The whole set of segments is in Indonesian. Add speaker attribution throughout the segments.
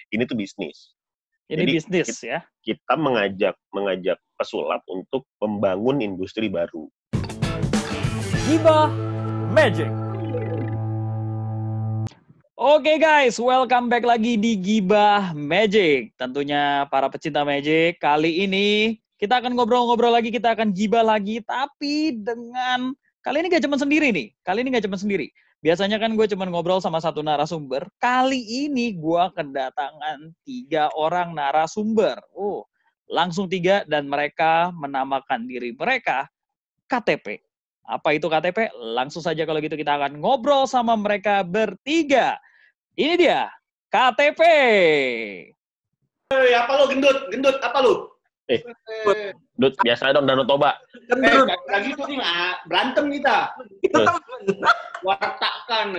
Speaker 1: ini tuh bisnis.
Speaker 2: Ini
Speaker 1: Jadi
Speaker 2: bisnis ya.
Speaker 1: Kita mengajak pesulap untuk membangun industri baru.
Speaker 2: Gibah Magic. Oke guys, welcome back lagi di Gibah Magic. Tentunya para pecinta Magic, kali ini kita akan ngobrol-ngobrol lagi, kita akan gibah lagi, tapi dengan kali ini gak cuma sendiri nih. Biasanya kan gue cuma ngobrol sama satu narasumber. Kali ini gue kedatangan 3 orang narasumber. Langsung 3 dan mereka menamakan diri mereka KTP. Apa itu KTP? Langsung saja kalau gitu kita akan ngobrol sama mereka bertiga. Ini dia, KTP.
Speaker 3: Apa lu gendut apa lu?
Speaker 1: Dut, biasa dong Danau Toba.
Speaker 3: Lagi tuh nih berantem kita. Wartakan.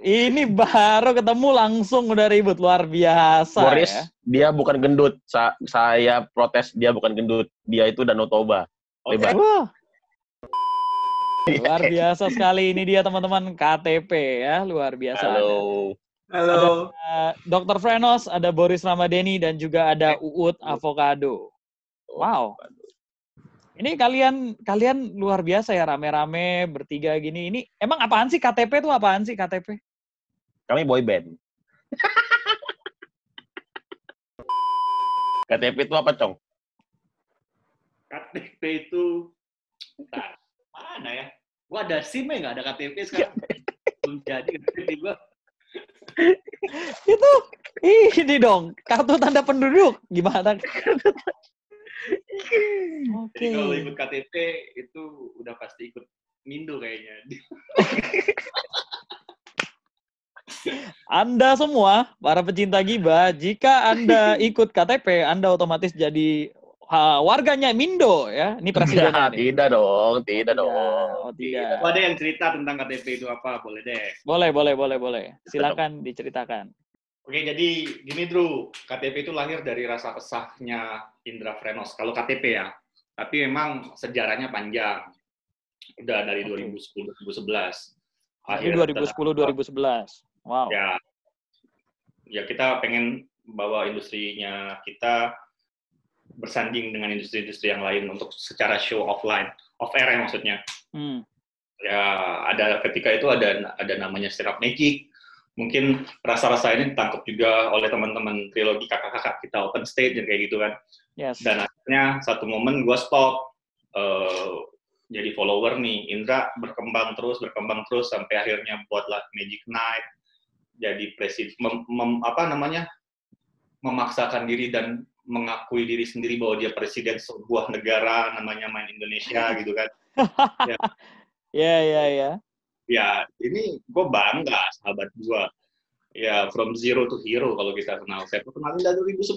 Speaker 2: Ini baru ketemu langsung udah ribut, luar biasa.
Speaker 1: Boris,
Speaker 2: ya.
Speaker 1: Dia bukan gendut. Saya protes, dia bukan gendut. Dia itu Danau Toba.
Speaker 3: Okay.
Speaker 2: Luar biasa sekali. Ini dia teman-teman KTP ya, luar biasa.
Speaker 1: Halo.
Speaker 2: Ada Dr. Frenos, ada Boris Ramadeni, dan juga ada Uut Avocado. Wow. Ini kalian luar biasa ya, rame-rame bertiga gini. Ini emang apaan sih KTP itu apaan sih KTP?
Speaker 1: Kami boy band. KTP itu apa, Cong?
Speaker 3: KTP itu mana ya? Gua ada SIM nggak ada KTP sekarang. Belum jadi KTP gua.
Speaker 2: Itu ini dong, kartu tanda penduduk. Gimana?
Speaker 3: Jadi kalau ikut KTP itu udah pasti ikut Mindo kayaknya.
Speaker 2: Anda semua, para pecinta Gibah, jika Anda ikut KTP, Anda otomatis jadi warganya Mindo ya. Ini presidennya.
Speaker 1: Tidak dong.
Speaker 2: Oh, tidak.
Speaker 3: Ada yang cerita tentang KTP itu apa? Boleh deh.
Speaker 2: Boleh. Silakan diceritakan.
Speaker 3: Oke, jadi gini Drew, KTP itu lahir dari rasa kesahnya Indra Frenos. Kalau KTP ya, tapi memang sejarahnya panjang. Udah dari 2010-2011.
Speaker 2: Akhirnya 2010-2011. Wow.
Speaker 3: Ya kita pengen bawa industrinya kita bersanding dengan industri-industri yang lain untuk secara show offline, off air ya maksudnya. Ya ada ketika itu ada namanya Stand Up Magic. Mungkin rasa-rasa ini ditangkap juga oleh teman-teman trilogi kakak-kakak kita open stage dan kayak gitu kan.
Speaker 2: Yes.
Speaker 3: Dan akhirnya satu momen gue stop jadi follower nih. Indra berkembang terus sampai akhirnya buatlah Magic Night. Jadi presiden memaksakan diri dan mengakui diri sendiri bahwa dia presiden sebuah negara namanya Main Indonesia gitu kan.
Speaker 2: Ya.
Speaker 3: Ya, ini gue bangga sahabat gue. Ya, from zero to hero kalau kita kenal. Saya kenal Indra 2011.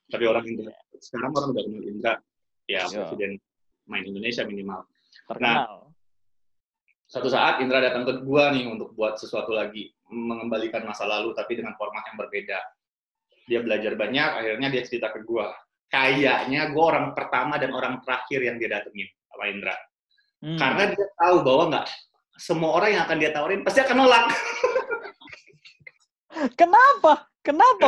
Speaker 3: Tapi sekarang orang udah kenal Indra. Ya, presiden Main Indonesia minimal.
Speaker 2: Terkenal.
Speaker 3: Nah, satu saat Indra datang ke gue nih untuk buat sesuatu lagi. Mengembalikan masa lalu tapi dengan format yang berbeda. Dia belajar banyak, akhirnya dia cerita ke gue. Kayaknya gue orang pertama dan orang terakhir yang dia datengin sama Indra. Karena dia tahu bahwa nggak semua orang yang akan dia tawarin pasti akan nolak.
Speaker 2: Kenapa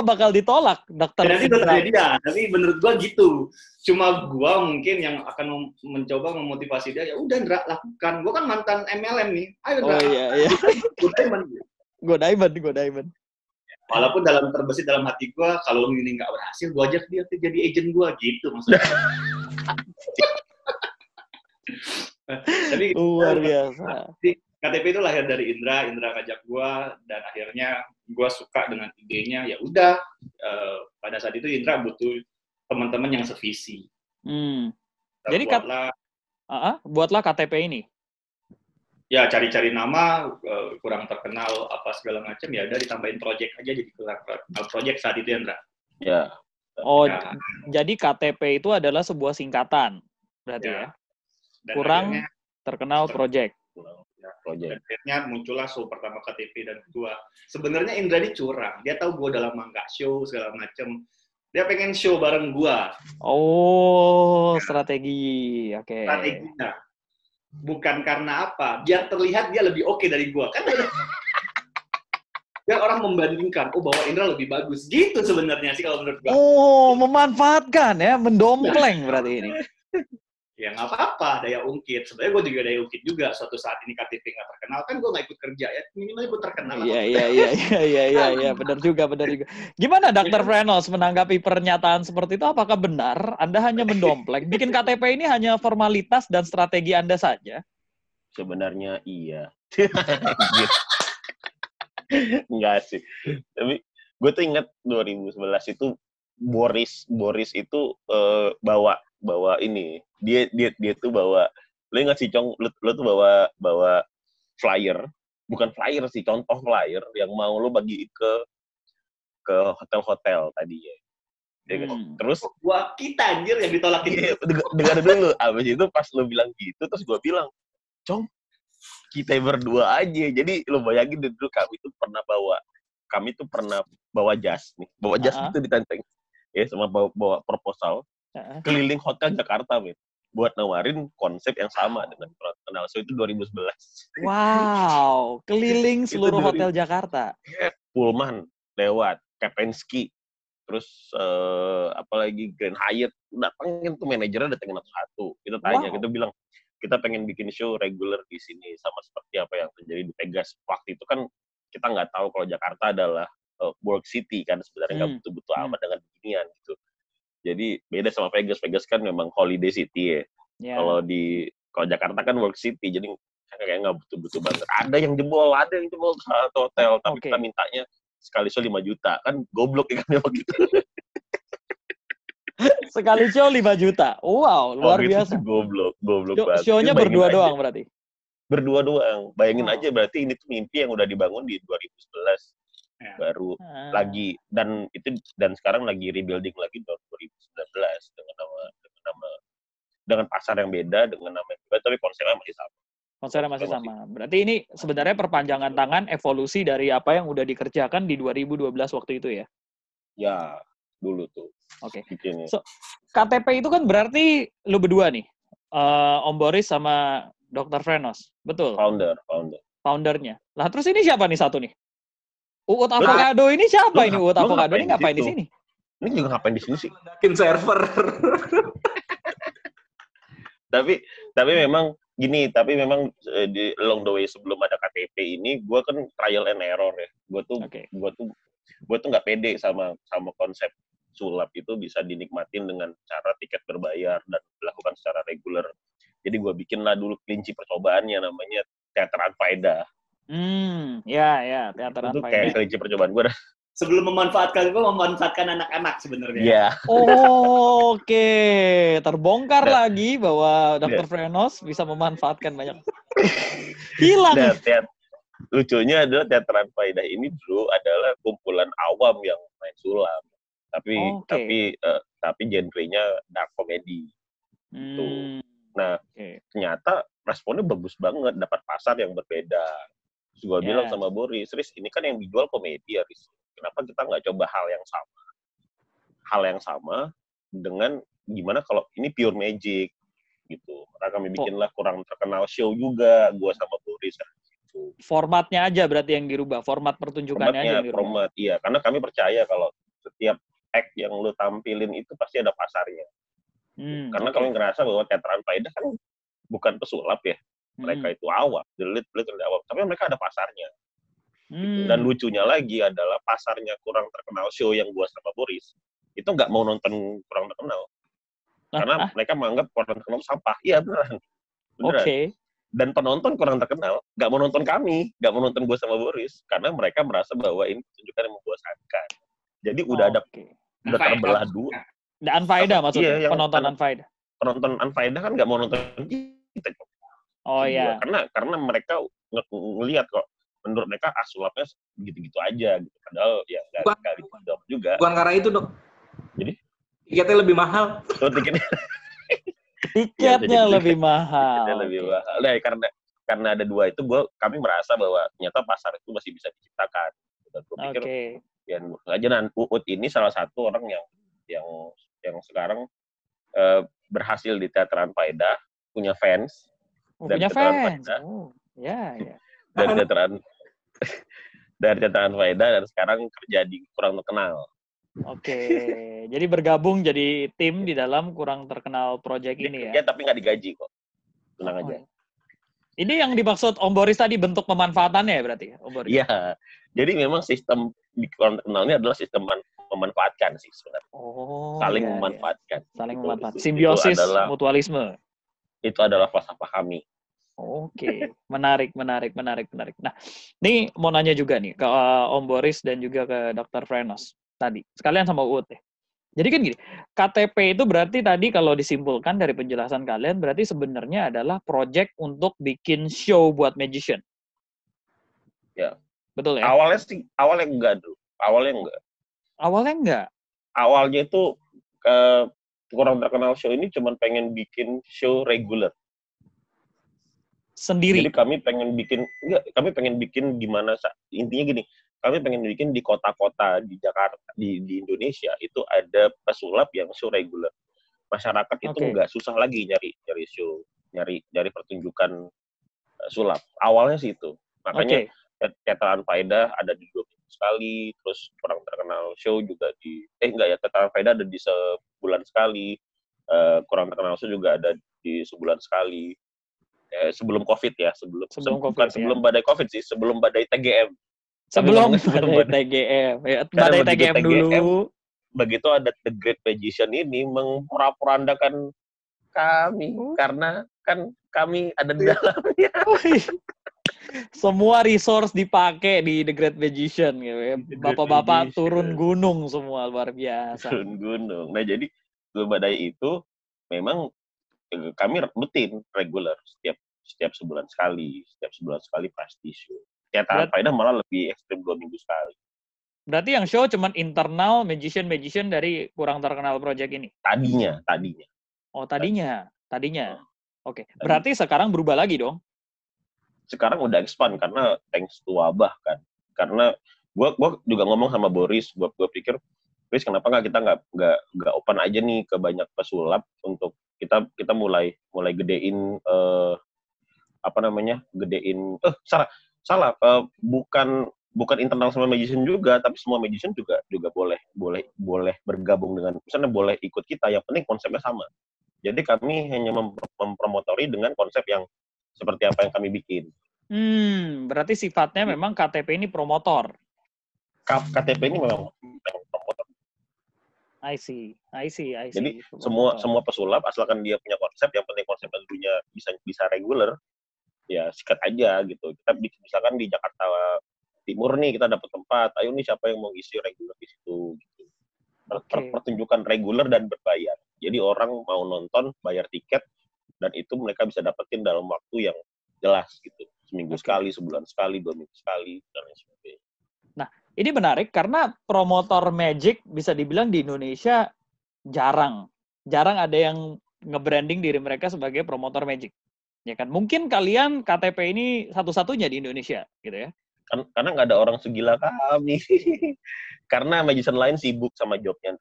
Speaker 2: bakal ditolak, Dokter?
Speaker 3: Nanti dia, tapi menurut gua gitu. Cuma gua mungkin yang akan mencoba memotivasi dia, ya udah Ndra, lakukan. Gua kan mantan MLM nih. Ayo Ndra.
Speaker 2: Oh iya. Go diamond.
Speaker 3: Walaupun terbesit dalam hati gua, kalau ini nggak berhasil, gua ajak dia jadi agent gua gitu maksudnya. Tapi
Speaker 2: luar biasa.
Speaker 3: KTP itu lahir dari Indra ngajak gua dan akhirnya gua suka dengan idenya. Ya udah, pada saat itu Indra butuh teman-teman yang sevisi.
Speaker 2: Jadi buatlah KTP ini.
Speaker 3: Ya cari-cari nama kurang terkenal apa segala macam ya udah ditambahin project aja jadi terkenal project saat itu Indra.
Speaker 1: Ya.
Speaker 2: Oh, jadi KTP itu adalah sebuah singkatan berarti ya. Kurang terkenal project.
Speaker 3: Dan akhirnya muncullah show pertama KTP dan kedua. Sebenarnya Indra ini curang. Dia tahu gue udah lama nggak show segala macam. Dia pengen show bareng gue.
Speaker 2: Oh, strategi. Oke.
Speaker 3: Strateginya. Bukan karena apa. Biar terlihat dia lebih oke dari gue. Kan biar orang membandingkan, bahwa Indra lebih bagus. Gitu sebenarnya sih kalau menurut gue.
Speaker 2: Oh, memanfaatkan ya, mendompleng berarti ini.
Speaker 3: Ya nggak apa-apa, daya ungkit. Sebenarnya gue juga daya ungkit juga. Suatu saat ini KTP nggak terkenal, kan gue nggak ikut kerja ya. Minimal gue terkenal.
Speaker 2: Iya, benar juga. Gimana Dr. Frenos menanggapi pernyataan seperti itu? Apakah benar Anda hanya mendompleng? Bikin KTP ini hanya formalitas dan strategi Anda saja?
Speaker 1: Sebenarnya iya. Enggak sih. Tapi gue tuh ingat 2011 itu Boris itu bawa ini. Dia tuh bawa, lo ingat sih Cong, lo tuh bawa flyer, bukan flyer sih, contoh flyer yang mau lo bagi ke hotel-hotel tadinya. Terus
Speaker 3: kita anjir yang ditolakin.
Speaker 1: Dengar dulu. Abis itu pas lo bilang gitu, terus gue bilang, Cong, kita berdua aja. Jadi lo bayangin dulu kami tuh pernah bawa jas nih. Bawa jas itu ditenteng. Ya, sama bawa proposal keliling hotel Jakarta, men. Buat nawarin konsep yang sama dengan Kenal Show itu 2011.
Speaker 2: Wow, keliling seluruh hotel Jakarta.
Speaker 1: Pullman lewat, Kempinski, terus apalagi Grand Hyatt, datangin tuh manajernya, datangin satu-satu. Kita tanya, kita bilang, kita pengen bikin show reguler di sini sama seperti apa yang terjadi di Vegas. Waktu itu kan kita nggak tahu kalau Jakarta adalah work city kan, sebenarnya nggak butuh-butuh amat dengan beginian gitu. Jadi beda sama Vegas. Vegas kan memang holiday city ya. Kalau Jakarta kan work city, jadi kayak nggak butuh-butuh banget. Ada yang jebol satu hotel, tapi kita mintanya sekali show 5 juta. Kan goblok ya kan begitu.
Speaker 2: Sekali show 5 juta. Wow, luar biasa.
Speaker 1: Goblok banget.
Speaker 2: Show-nya berdua doang berarti?
Speaker 1: Berdua doang. Bayangin aja berarti ini tuh mimpi yang udah dibangun di 2011. Baru lagi, dan sekarang lagi rebuilding lagi tahun 2019 dengan pasar yang beda, dengan nama yang beda, tapi konsepnya masih sama.
Speaker 2: Berarti ini sebenarnya perpanjangan tangan evolusi dari apa yang udah dikerjakan di 2012 waktu itu ya?
Speaker 1: Ya, dulu tuh.
Speaker 2: Oke. So, KTP itu kan berarti lu berdua nih, Om Boris sama Dr. Frenos, betul? Foundernya. Lah terus ini siapa nih satu nih? Uut Avocado ini siapa ini? Uut Avocado ini ngapain di sini?
Speaker 1: Ini juga ngapain di sini sih?
Speaker 4: Bikin server.
Speaker 1: tapi memang gini, di along the way sebelum ada KTP ini, gue kan trial and error ya. Gue tuh nggak pede sama konsep sulap itu bisa dinikmatin dengan cara tiket berbayar dan dilakukan secara reguler. Jadi gue bikinlah dulu kelinci percobaannya, namanya Teater Anfaedah.
Speaker 2: Teater
Speaker 1: Anfaedah. Itu kayak kelinci percobaan gue dah.
Speaker 3: Sebelum memanfaatkan anak-anak sebenarnya.
Speaker 1: Iya.
Speaker 2: Oke. Terbongkar lagi bahwa Dr. Frenos bisa memanfaatkan banyak. Hilang.
Speaker 1: Lucunya adalah Teater Anfaedah ini dulu adalah kumpulan awam yang main sulap. Tapi genrenya dark comedy. Tuh. Nah, ternyata responnya bagus banget, dapat pasar yang berbeda. Terus gue bilang sama Boris, Riz, ini kan yang dijual komedi ya, Riz. Kenapa kita nggak coba hal yang sama dengan gimana kalau ini pure magic gitu. Maka kami bikinlah Kurang Terkenal Show juga, gue sama Boris. Gitu.
Speaker 2: Formatnya aja berarti yang dirubah, format pertunjukannya aja yang dirubah.
Speaker 1: Format, iya. Karena kami percaya kalau setiap act yang lu tampilin itu pasti ada pasarnya. Karena kami ngerasa bahwa Teater Anfaedah kan bukan pesulap ya. Mereka itu awam, literally awam. Tapi mereka ada pasarnya. Gitu. Dan lucunya lagi adalah pasarnya Kurang Terkenal Show yang gua sama Boris itu nggak mau nonton Kurang Terkenal karena mereka menganggap Kurang Terkenal sampah. Iya beneran. Dan penonton Kurang Terkenal nggak mau nonton kami, nggak mau nonton gua sama Boris karena mereka merasa bahwa ini pertunjukan yang membosankan. Jadi udah terbelah dua.
Speaker 2: Dan Anfaedah maksudnya, penonton Anfaedah.
Speaker 1: Penonton Anfaedah kan nggak mau nonton kita.
Speaker 2: Iya.
Speaker 1: Karena mereka ngelihat kok. Menurut mereka sulapnya gitu-gitu aja gitu. Padahal ya nggak gitu juga.
Speaker 4: Bukan karena itu, Dok.
Speaker 1: Jadi
Speaker 4: tiketnya lebih mahal.
Speaker 2: Tiketnya lebih mahal.
Speaker 1: Nah, karena ada dua itu, kami merasa bahwa ternyata pasar itu masih bisa diciptakan. Dan gue pikir ya aja Uut ini salah satu orang yang sekarang berhasil di Teater Anfaedah, punya fans.
Speaker 2: Punya fans. Ya.
Speaker 1: Dan dari Catatan Faedah dan sekarang kerja di Kurang Terkenal.
Speaker 2: Oke, jadi bergabung jadi tim di dalam Kurang Terkenal project ini ya?
Speaker 1: Kerja tapi nggak digaji kok, tenang aja.
Speaker 2: Ini yang dimaksud Om Boris tadi bentuk pemanfaatannya ya berarti, Om Boris?
Speaker 1: Iya, jadi memang sistem di Kurang Terkenal ini adalah sistem memanfaatkan sih sebenarnya. Saling memanfaatkan.
Speaker 2: Saling memanfaatkan. Simbiosis mutualisme.
Speaker 1: Itu adalah falsafah kami.
Speaker 2: Oke, menarik. Nah, ini mau nanya juga nih ke Om Boris dan juga ke Dr. Frenos tadi. Sekalian sama Uut ya. Jadi kan gini, KTP itu berarti tadi kalau disimpulkan dari penjelasan kalian, berarti sebenarnya adalah project untuk bikin show buat magician.
Speaker 1: Ya.
Speaker 2: Betul ya?
Speaker 1: Awalnya enggak dulu. Awalnya enggak. Awalnya itu Kurang Terkenal show ini cuma pengen bikin show reguler.
Speaker 2: Sendiri.
Speaker 1: Jadi kami pengen bikin gimana, intinya gini, kami pengen bikin di kota-kota di Jakarta, di Indonesia itu ada pesulap yang show reguler. Masyarakat itu nggak susah lagi nyari show, nyari pertunjukan sulap. Awalnya sih itu. Makanya Catatan Faedah ada di 2 minggu sekali, terus Kurang Terkenal show juga Catatan Faedah ada di sebulan sekali, Kurang Terkenal show juga ada di sebulan sekali. Sebelum COVID ya, sebelum badai COVID sih, sebelum badai TGM.
Speaker 2: Sebelum badai TGM. Ya, badai TGM dulu.
Speaker 1: Begitu ada The Great Magician ini memporak-porandakan kami karena kan kami ada di dalamnya.
Speaker 2: Semua resource dipakai di The Great Magician gitu ya. Bapak-bapak turun gunung semua, luar biasa.
Speaker 1: Turun gunung. Nah, jadi badai itu memang kami rutin reguler setiap sebulan sekali pasti show. Catatan Faedah malah lebih ekstrim 2 minggu sekali.
Speaker 2: Berarti yang show cuman internal magician dari Kurang Terkenal project ini?
Speaker 1: Tadinya.
Speaker 2: Oh, tadinya. Oke. Berarti sekarang berubah lagi dong?
Speaker 1: Sekarang udah expand karena thanks to wabah kan. Karena gua juga ngomong sama Boris, gua pikir, Boris kenapa kita nggak open aja nih ke banyak pesulap untuk kita mulai gedein bukan internal sama magician juga, tapi semua magician juga boleh bergabung dengan, misalnya boleh ikut kita, yang penting konsepnya sama. Jadi kami hanya mempromotori dengan konsep yang seperti apa yang kami bikin.
Speaker 2: Berarti sifatnya memang KTP ini promotor.
Speaker 1: KTP ini memang promotor.
Speaker 2: I see.
Speaker 1: Jadi semua pesulap asalkan dia punya konsep, yang penting konsepnya dulunya bisa reguler, ya sikat aja gitu. Kita misalkan di Jakarta Timur nih kita dapat tempat, ayo nih siapa yang mau isi reguler di situ gitu. Pertunjukan reguler dan berbayar. Jadi orang mau nonton bayar tiket dan itu mereka bisa dapetin dalam waktu yang jelas gitu. Seminggu sekali, sebulan sekali, 2 minggu sekali dan lain sebagainya.
Speaker 2: Nah, ini menarik karena promotor magic bisa dibilang di Indonesia jarang ada yang nge-branding diri mereka sebagai promotor magic. Ya kan? Mungkin kalian KTP ini satu-satunya di Indonesia gitu ya.
Speaker 1: Karena nggak ada orang segila kami. Karena magician lain sibuk sama jobnya.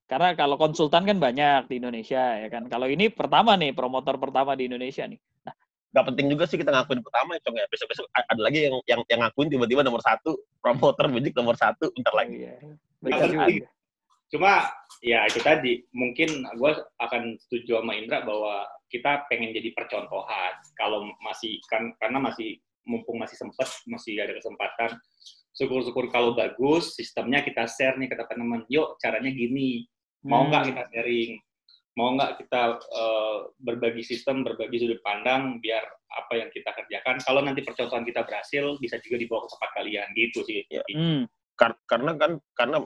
Speaker 2: Karena kalau konsultan kan banyak di Indonesia ya kan. Kalau ini pertama nih, promotor pertama di Indonesia nih. Nah,
Speaker 1: nggak penting juga sih kita ngakuin pertama, Cong ya. Besok ada lagi yang ngakuin tiba-tiba nomor 1, promotor magic nomor 1 bentar lagi.
Speaker 3: Cuma ya itu tadi, mungkin gue akan setuju sama Indra bahwa kita pengen jadi percontohan. Kalau karena mumpung masih sempat, masih ada kesempatan, syukur-syukur kalau bagus, sistemnya kita share nih ke teman-teman, yuk caranya gini, mau nggak kita sharing, mau nggak kita berbagi sistem, berbagi sudut pandang, biar apa yang kita kerjakan, kalau nanti percontohan kita berhasil, bisa juga dibawa ke tempat kalian, gitu sih.
Speaker 1: Ya. Karena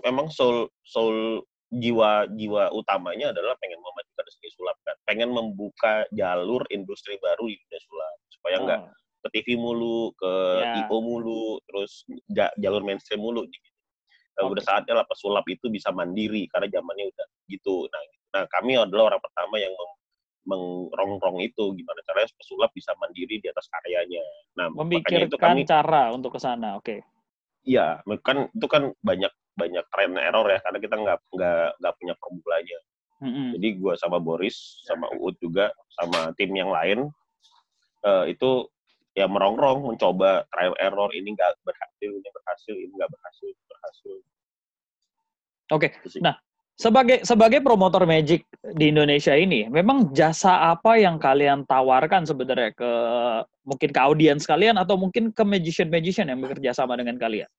Speaker 1: memang soul jiwa utamanya adalah pengen memajukan industri sulap kan, pengen membuka jalur industri baru di dunia sulap supaya nggak ke TV mulu, ke IO mulu, terus jalur mainstream mulu gitu. Udah saatnya lah pesulap itu bisa mandiri karena zamannya udah gitu. Nah kami adalah orang pertama yang mengrong-rong itu, gimana caranya pesulap bisa mandiri di atas karyanya. Nah,
Speaker 2: memikirkan itu kami cara untuk ke sana,
Speaker 1: Iya, kan itu kan banyak trial and error ya, karena kita nggak punya formulanya. Jadi gue sama Boris, sama Uut juga, sama tim yang lain itu ya merongrong, mencoba trial error, ini nggak berhasil, ini berhasil, ini nggak berhasil.
Speaker 2: Oke. Nah, sebagai promotor Magic di Indonesia ini, memang jasa apa yang kalian tawarkan sebenarnya mungkin ke audiens kalian atau mungkin ke magician yang bekerja sama dengan kalian?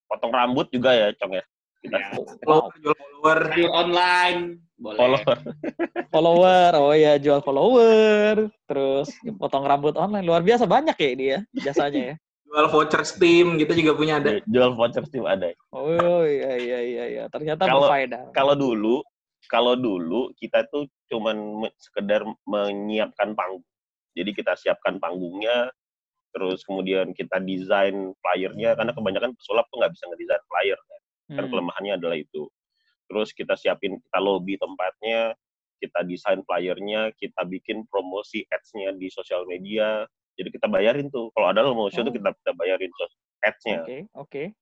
Speaker 1: Potong rambut juga ya, Cong ya. Kita
Speaker 4: jual follower
Speaker 3: online, boleh.
Speaker 2: Follower, oh ya jual follower, terus potong rambut online, luar biasa banyak ya dia jasanya ya.
Speaker 4: Jual voucher Steam gitu juga punya ada.
Speaker 1: Jual voucher Steam ada.
Speaker 2: Oh iya. Ternyata berfaedah.
Speaker 1: Kalau dulu kita tuh cuman sekedar menyiapkan panggung. Jadi kita siapkan panggungnya, terus kemudian kita desain flyernya, karena kebanyakan pesulap tuh nggak bisa ngedesain flyer kan kelemahannya adalah itu. Terus kita lobby tempatnya, kita desain flyernya, kita bikin promosi ads-nya di sosial media. Jadi kita bayarin tuh. Kalau ada lomo show tuh kita bayarin ads-nya.
Speaker 2: Oke.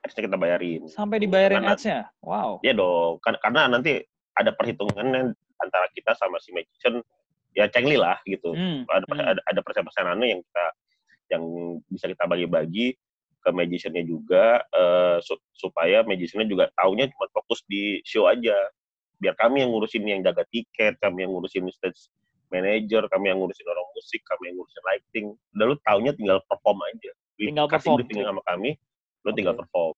Speaker 1: Ads-nya kita bayarin.
Speaker 2: Sampai dibayarin ads-nya? Wow.
Speaker 1: Iya dong. Karena nanti ada perhitungannya antara kita sama si magician, ya cengli lah gitu. Ada persen-persenannya yang bisa kita bagi-bagi ke magician-nya juga, supaya magician-nya juga taunya cuma fokus di show aja. Biar kami yang ngurusin yang jaga tiket, kami yang ngurusin stage manager, kami yang ngurusin orang musik, kami yang ngurusin lighting. Udah lu taunya tinggal perform aja. Kasih briefing sama kami, lu tinggal perform.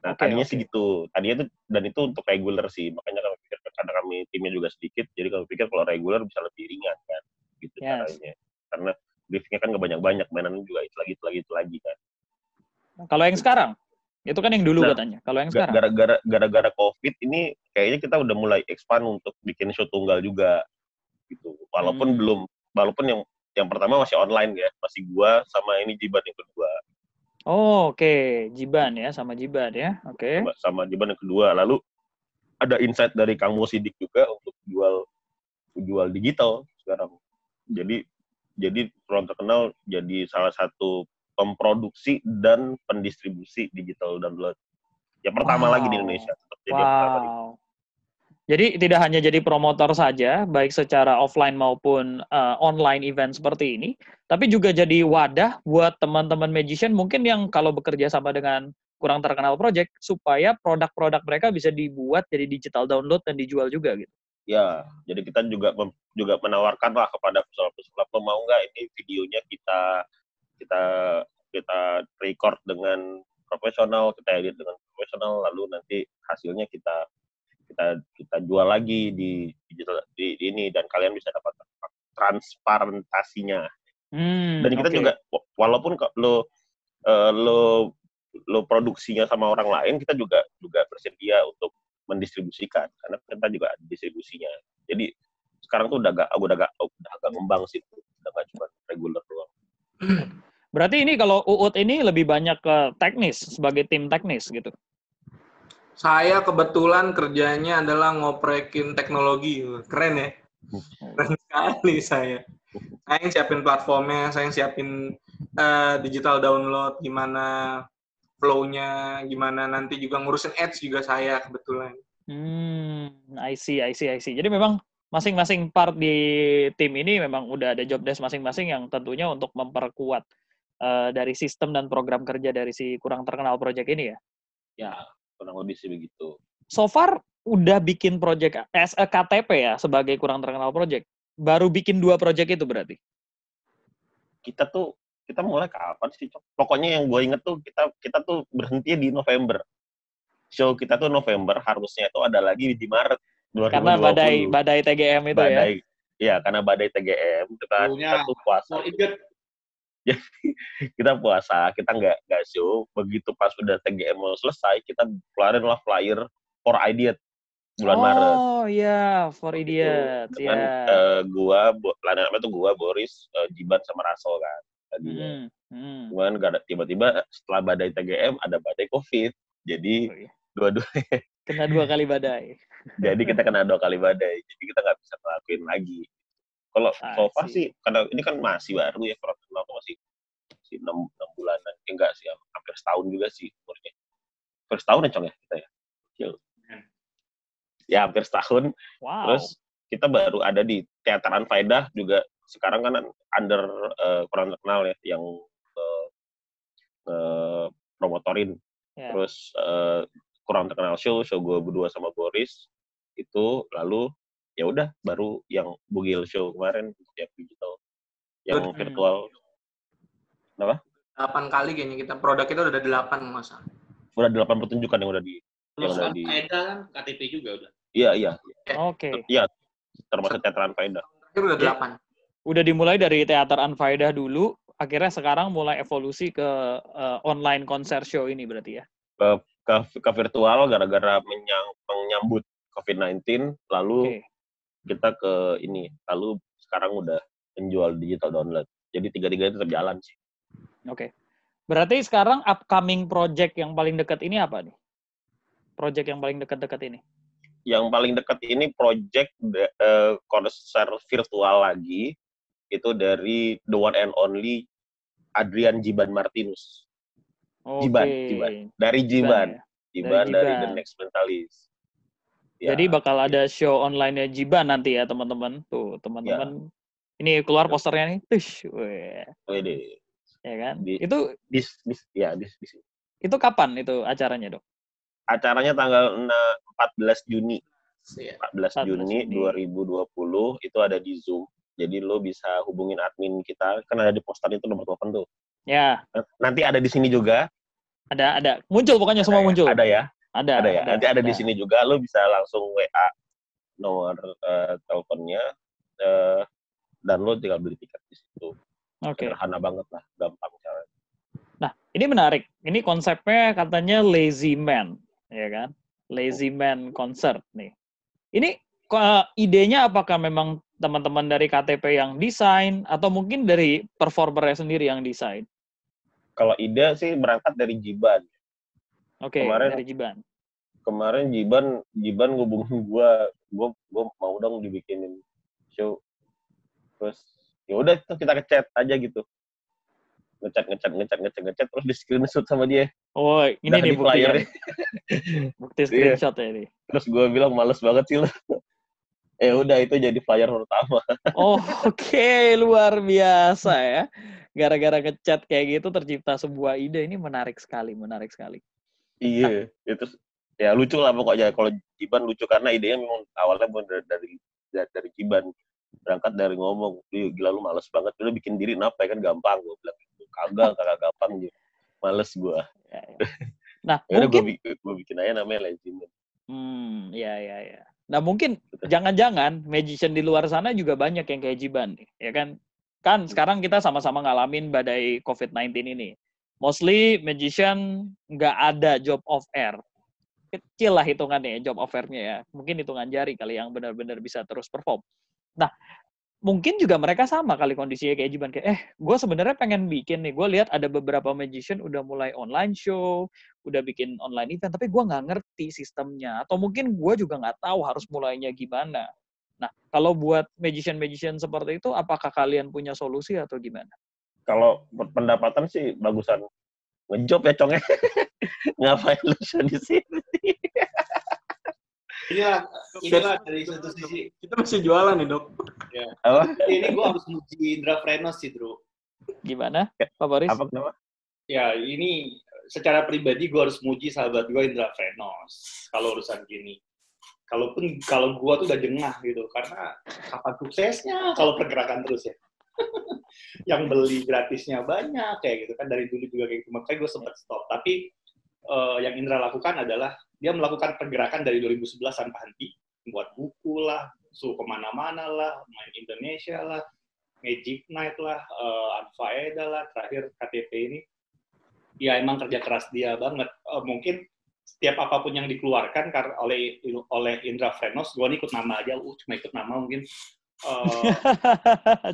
Speaker 1: Nah, tadinya sih gitu. Tadinya itu untuk regular sih. Makanya kami pikir, karena kami timnya juga sedikit, jadi kami pikir kalau regular bisa lebih ringan kan. Gitu caranya. Karena briefingnya kan gak banyak-banyak, mainannya juga itu lagi kan.
Speaker 2: Kalau yang sekarang? Itu kan yang dulu katanya. Kalau yang sekarang?
Speaker 1: Gara-gara COVID ini, kayaknya kita udah mulai expand untuk bikin show tunggal juga. Gitu. Walaupun yang pertama masih online ya. Masih gua sama ini Jiban yang kedua.
Speaker 2: Oh, oke. Jiban ya, sama Jiban ya. Oke.
Speaker 1: Sama Jiban yang kedua. Lalu ada insight dari Kang Mo Sidik juga untuk jual digital sekarang. Jadi Ruang Terkenal jadi salah satu pemproduksi dan pendistribusi digital download. Yang pertama lagi di Indonesia.
Speaker 2: Jadi tidak hanya jadi promotor saja, baik secara offline maupun online event seperti ini, tapi juga jadi wadah buat teman-teman magician mungkin yang kalau bekerja sama dengan Kurang Terkenal Project, supaya produk-produk mereka bisa dibuat jadi digital download dan dijual juga gitu.
Speaker 1: Ya, jadi kita juga menawarkan lah kepada pesulap-pesulap, mau nggak ini videonya kita record dengan profesional, kita edit dengan profesional, lalu nanti hasilnya kita jual lagi di digital di ini, dan kalian bisa dapat transparentasinya. Dan kita juga walaupun lo produksinya sama orang lain, kita juga bersedia untuk mendistribusikan, karena kita juga ada distribusinya. Jadi sekarang tuh udah agak ngembang sih, udah nggak cuma regular doang.
Speaker 2: Berarti ini kalau UUT ini lebih banyak ke teknis, sebagai tim teknis gitu?
Speaker 4: Saya kebetulan kerjanya adalah ngoprekin teknologi. Keren ya? Keren sekali saya. Saya yang siapin platformnya, saya yang siapin digital download, gimana flow-nya, gimana nanti juga ngurusin ads juga saya kebetulan.
Speaker 2: I see. Jadi memang masing-masing part di tim ini memang udah ada job desk masing-masing yang tentunya untuk memperkuat dari sistem dan program kerja dari si Kurang Terkenal Project ini ya?
Speaker 1: Ya, kurang lebih sih begitu.
Speaker 2: So far udah bikin project KTP ya sebagai Kurang Terkenal Project. Baru bikin 2 project itu berarti?
Speaker 1: Kita mulai kapan sih, Cok? Pokoknya yang gue inget tuh kita tuh berhenti di November. Show kita tuh November, harusnya itu ada lagi di Maret 2020.
Speaker 2: Karena badai TGM itu ya?
Speaker 1: Iya, karena badai TGM. Kita tuh puasa. Jadi kita puasa, kita nggak show. Begitu pas udah TGM mau selesai, kita keluarin lah flyer For Idiot bulan Maret.
Speaker 2: Oh iya, For Idiot.
Speaker 1: Dengan gua Boris, Jiban sama Rasol kan. Cuman tiba-tiba setelah badai TGM ada badai COVID. Jadi dua-duanya
Speaker 2: kena 2 kali badai.
Speaker 1: Jadi kita kena 2 kali badai. Jadi kita nggak bisa ngelakuin lagi. Kalau so far sih, karena ini kan masih baru ya, masih 6 bulanan. Enggak sih, hampir setahun juga sih umurnya. Hampir setahun ya, Cong ya kita ya. Ya hampir setahun.
Speaker 2: Wow.
Speaker 1: Terus kita baru ada di Teater Anfaedah juga sekarang kan kurang terkenal ya yang promotorin. Terus kurang terkenal show gue berdua sama Boris itu, lalu ya udah baru yang Bugil show kemarin yang digital, yang virtual. Kenapa?
Speaker 4: 8 kali kayaknya kita, produk kita udah 8 masa.
Speaker 1: Udah 8 pertunjukan yang udah di
Speaker 3: Faedah kan KTP juga udah.
Speaker 1: Iya.
Speaker 2: Oke.
Speaker 1: Iya, termasuk teater Anfaedah.
Speaker 4: Udah 8.
Speaker 2: Udah dimulai dari teater Anfaedah dulu, akhirnya sekarang mulai evolusi ke online konser show ini berarti ya?
Speaker 1: Ke virtual gara-gara menyambut COVID-19, lalu kita ke ini, lalu sekarang udah menjual digital download. Jadi tiga-tiganya tetap jalan sih.
Speaker 2: Oke. Berarti sekarang upcoming project yang paling dekat ini apa nih? Project yang paling dekat-dekat ini?
Speaker 1: Yang paling dekat ini project konser virtual lagi, itu dari the one and only Adrian Jiban Martinus. Jiban. Dari Jiban. Jiban dari The Next Mentalist. Ya.
Speaker 2: Jadi bakal ada show online-nya Jiban nanti ya, teman-teman. Tuh, teman-teman. Ya. Ini keluar posternya nih. Tush.
Speaker 1: Wede.
Speaker 2: Ya kan?
Speaker 1: Itu
Speaker 2: Itu kapan itu acaranya, Dok?
Speaker 1: Acaranya tanggal 14 Juni. 14 Juni 2020 itu ada di Zoom. Jadi lo bisa hubungin admin kita, kan ada di poster itu nomor telepon tuh.
Speaker 2: Ya.
Speaker 1: Nanti ada di sini juga.
Speaker 2: Ada. Muncul pokoknya semua muncul.
Speaker 1: Ada ya.
Speaker 2: Ada ya.
Speaker 1: Nanti ada di sini juga, lo bisa langsung WA nomor teleponnya dan lo tinggal beli tiket di situ. Sederhana banget lah, gampang caranya.
Speaker 2: Nah, ini menarik. Ini konsepnya katanya Lazy Man, ya kan? Lazy Man concert nih. Ini idenya apakah memang teman-teman dari KTP yang desain atau mungkin dari performernya sendiri yang desain?
Speaker 1: Kalau ide sih berangkat dari Jiban.
Speaker 2: Oke, dari Jiban.
Speaker 1: Kemarin Jiban ngubungin gue mau dong dibikinin show. Terus ya udah kita ngechat aja gitu. Ngechat terus di screenshot sama dia.
Speaker 2: Oh, ini nih buktinya. Bukti screenshot ya ini.
Speaker 1: Terus gue bilang males banget sih lo. Udah itu jadi flyer pertama.
Speaker 2: Oke, luar biasa ya. Gara-gara ngechat kayak gitu tercipta sebuah ide. Ini menarik sekali.
Speaker 1: Iya, itu ya lucu lah pokoknya. Kalau Jiban lucu karena idenya memang awalnya dari Jiban. Berangkat dari ngomong, gila lu males banget, lu bikin diri kenapa ya kan gampang, gue bilang gitu. Kagak gampang gitu. Males gue.
Speaker 2: Nah, mungkin
Speaker 1: gue bikin aja namanya Lazy Man.
Speaker 2: Ya. Nah, mungkin jangan-jangan magician di luar sana juga banyak yang kayak Jiban nih, ya kan? Kan sekarang kita sama-sama ngalamin badai COVID-19 ini. Mostly magician nggak ada job of air. Kecil lah hitungannya job of air-nya ya. Mungkin hitungan jari kali yang benar-benar bisa terus perform. Nah, mungkin juga mereka sama kali kondisinya kayak Jiban. Kayak, gue sebenarnya pengen bikin nih. Gue lihat ada beberapa magician udah mulai online show, udah bikin online event, tapi gue nggak ngerti sistemnya. Atau mungkin gue juga nggak tahu harus mulainya gimana. Nah, kalau buat magician-magician seperti itu, apakah kalian punya solusi atau gimana?
Speaker 1: Kalau pendapatan sih bagusan ngejob ya, Cong. Ngapain lu di sini?
Speaker 3: Iya, inilah dari satu sisi.
Speaker 4: Kita masih jualan nih, Dok.
Speaker 3: Ya. Apa? Ini gue harus muji Indra Frenos sih, Bro.
Speaker 2: Gimana, Pak Boris?
Speaker 1: Apa kenapa?
Speaker 3: Ya, ini secara pribadi gue harus muji sahabat gue Indra Frenos. Kalau urusan gini. Kalau gue tuh udah jengah gitu. Karena kapan suksesnya kalau pergerakan terus ya. Yang beli gratisnya banyak, kayak gitu kan. Dari dulu juga kayak gitu. Makanya gue sempat stop. Tapi yang Indra lakukan adalah dia melakukan pergerakan dari 2011 tanpa henti, buat buku lah, suruh kemana-mana lah, main Indonesia lah, Magic Night lah, Anfaedah lah, terakhir KTP ini. Ya emang kerja keras dia banget. Mungkin setiap apapun yang dikeluarkan oleh Indra Frenos, gue ikut nama aja, cuma ikut nama mungkin.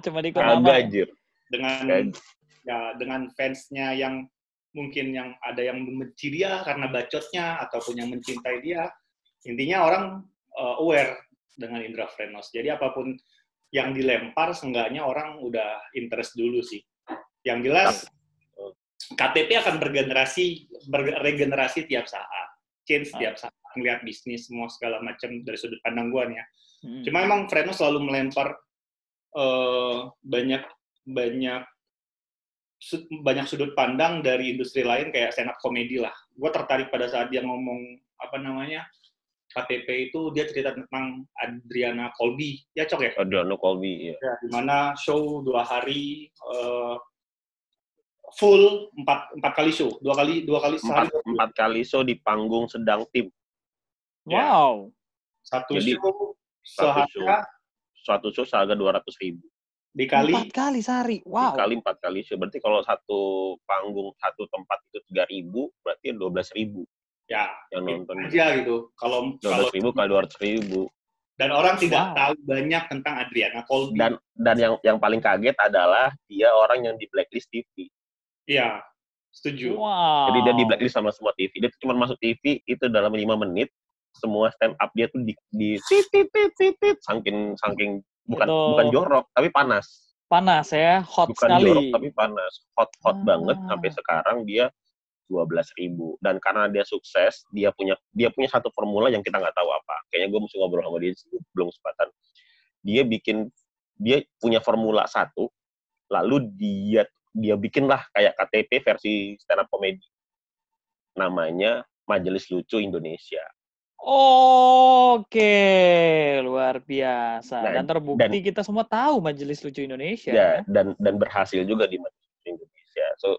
Speaker 2: Cuma ikut nama.
Speaker 3: Dengan fansnya yang mungkin yang ada yang membenci dia karena bacotnya ataupun yang mencintai dia, intinya orang aware dengan Indra Frenos. Jadi apapun yang dilempar, seenggaknya orang udah interest dulu sih. Yang jelas KTP akan regenerasi tiap saat, change tiap saat, ngeliat bisnis semua segala macam dari sudut pandang gua nih ya. Cuma emang Frenos selalu melempar banyak sudut pandang dari industri lain kayak stand up comedy lah. Gue tertarik pada saat dia ngomong KTP itu, dia cerita tentang Adriana Colby, ya Cok ya?
Speaker 1: Adriana Colby, ya.
Speaker 3: Di mana show 2 hari full 4 kali show, 2 kali sehari.
Speaker 1: 4 kali show di panggung sedang tim.
Speaker 2: Wow.
Speaker 3: Jadi,
Speaker 1: satu show seharga 200.000.
Speaker 3: Dikali
Speaker 2: 4 kali sehari. Wow.
Speaker 1: Dikali 4 kali show. Berarti kalau satu panggung, satu tempat itu 3.000, berarti 12.000.
Speaker 3: Ya,
Speaker 1: yang nonton
Speaker 3: aja gitu. Kalau
Speaker 1: 12.000 kali 200.000.
Speaker 3: Dan orang tidak tahu banyak tentang Adriana Colby.
Speaker 1: Dan yang paling kaget adalah dia orang yang di blacklist TV.
Speaker 3: Iya, setuju.
Speaker 2: Wow.
Speaker 1: Jadi dia di blacklist sama semua TV. Dia cuma masuk TV itu dalam 5 menit. Semua stand up dia tuh di titit saking bukan jorok tapi panas.
Speaker 2: Panas ya, hot
Speaker 1: bukan
Speaker 2: sekali.
Speaker 1: Bukan jorok tapi panas, hot banget sampai sekarang dia 12.000. Dan karena dia sukses, dia punya satu formula yang kita nggak tahu apa. Kayaknya gue mesti ngobrol sama dia belum kesempatan. Dia punya formula 1, lalu dia bikinlah kayak KTP versi stand up comedy. Namanya Majelis Lucu Indonesia.
Speaker 2: Oke, luar biasa. Dan terbukti kita semua tahu Majelis Lucu Indonesia.
Speaker 1: Ya, dan berhasil juga di Majelis Lucu Indonesia. So,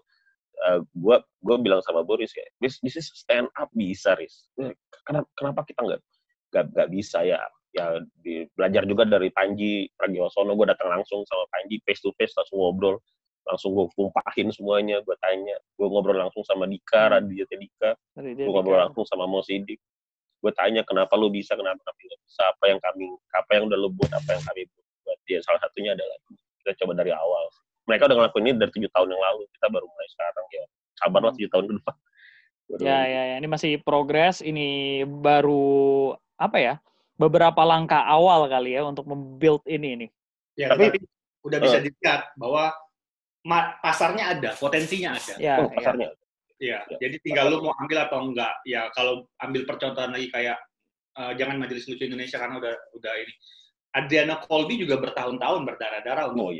Speaker 1: gue bilang sama Boris ya, this is stand up bisa, Riz. Kenapa kita nggak bisa ya? Ya belajar juga dari Panji Pragiwaksono. Gue datang langsung sama Panji face to face, langsung ngobrol, langsung gue tumpahin semuanya. Gue tanya, gue ngobrol langsung sama Dika, Raditya Dika. Gue ngobrol langsung sama Mo Sidik. Gue tanya kenapa lu bisa, kenapa kami nggak bisa, apa yang udah lu buat, apa yang kami buat. Ya salah satunya adalah kita coba dari awal. Mereka udah ngelakuin ini dari 7 tahun yang lalu, kita baru mulai sekarang ya. Sabarlah 7 tahun ke depan.
Speaker 2: Ya, ini masih progres, ini baru beberapa langkah awal kali ya untuk membuild ini nih.
Speaker 3: Ya, tapi udah bisa dilihat bahwa pasarnya ada, potensinya ada.
Speaker 2: Ya,
Speaker 1: pasarnya ada.
Speaker 3: Iya, jadi tinggal lu mau ambil atau enggak. Ya, kalau ambil percontohan lagi kayak jangan Majelis Lucu Indonesia karena udah ini. Adriana Colby juga bertahun-tahun berdarah-darah untuk